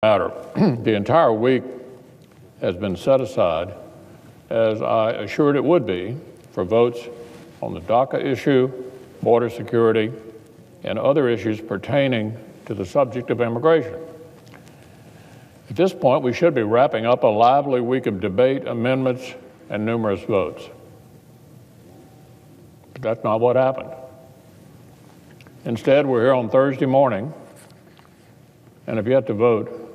matter. The entire week has been set aside, as I assured it would be, for votes on the DACA issue, border security, and other issues pertaining to the subject of immigration. At this point, we should be wrapping up a lively week of debate, amendments, and numerous votes. But that's not what happened. Instead, we're here on Thursday morning and have yet to vote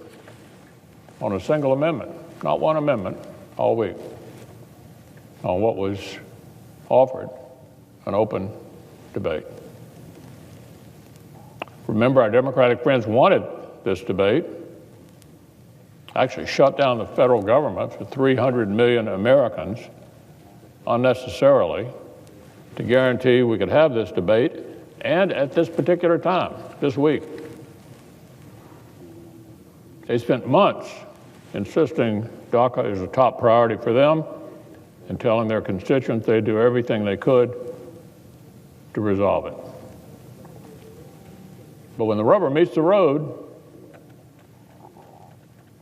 on a single amendment, not one amendment, all week, on what was offered, an open debate. Remember, our Democratic friends wanted this debate, actually shut down the federal government for 300 million Americans unnecessarily to guarantee we could have this debate, and at this particular time, this week. They spent months insisting DACA is a top priority for them and telling their constituents they'd do everything they could to resolve it. But when the rubber meets the road,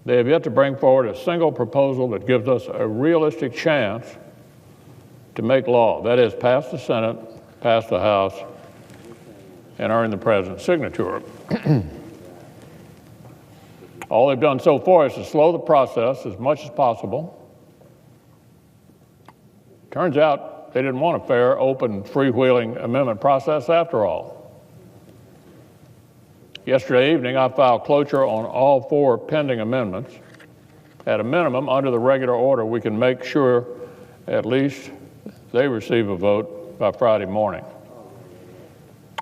they have yet to bring forward a single proposal that gives us a realistic chance to make law. That is, pass the Senate, pass the House, and earn the president's signature. All they've done so far is to slow the process as much as possible. Turns out they didn't want a fair, open, freewheeling amendment process after all. Yesterday evening, I filed cloture on all 4 pending amendments. At a minimum, under the regular order, we can make sure at least they receive a vote by Friday morning.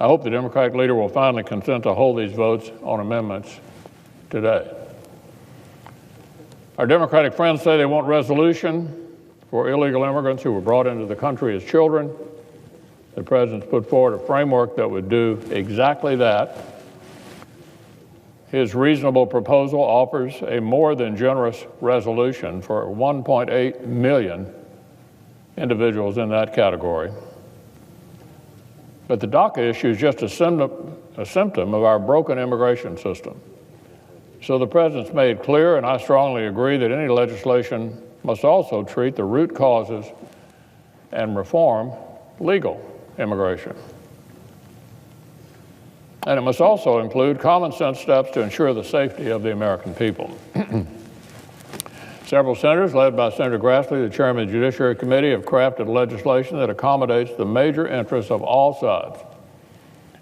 I hope the Democratic leader will finally consent to hold these votes on amendments today. Our Democratic friends say they want resolution for illegal immigrants who were brought into the country as children. The president's put forward a framework that would do exactly that. His reasonable proposal offers a more than generous resolution for 1.8 million individuals in that category. But the DACA issue is just a symptom of our broken immigration system. So the president's made clear, and I strongly agree, that any legislation must also treat the root causes and reform legal immigration. And it must also include common sense steps to ensure the safety of the American people. Several senators, led by Senator Grassley, the chairman of the Judiciary Committee, have crafted legislation that accommodates the major interests of all sides.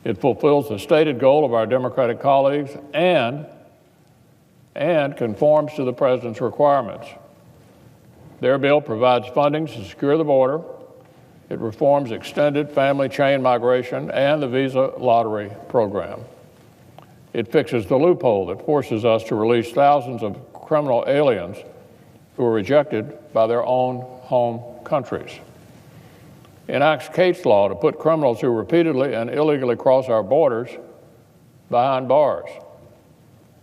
It fulfills the stated goal of our Democratic colleagues and conforms to the president's requirements. Their bill provides funding to secure the border. It reforms extended family chain migration and the visa lottery program. It fixes the loophole that forces us to release thousands of criminal aliens who are rejected by their own home countries. Enacts case law to put criminals who repeatedly and illegally cross our borders behind bars.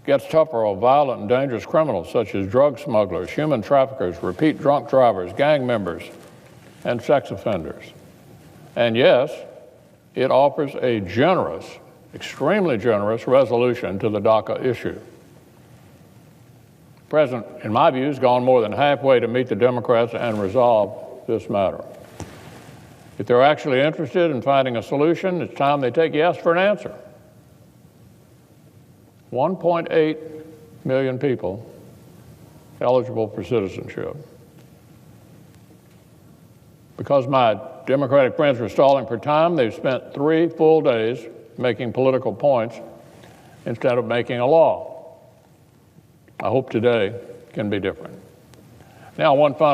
Gets tougher on violent and dangerous criminals such as drug smugglers, human traffickers, repeat drunk drivers, gang members, and sex offenders. And yes, it offers a generous, extremely generous resolution to the DACA issue. The president, in my view, has gone more than halfway to meet the Democrats and resolve this matter. If they're actually interested in finding a solution, it's time they take yes for an answer. 1.8 million people eligible for citizenship. Because my Democratic friends were stalling for time, they've spent 3 full days making political points instead of making a law. I hope today can be different. Now, one final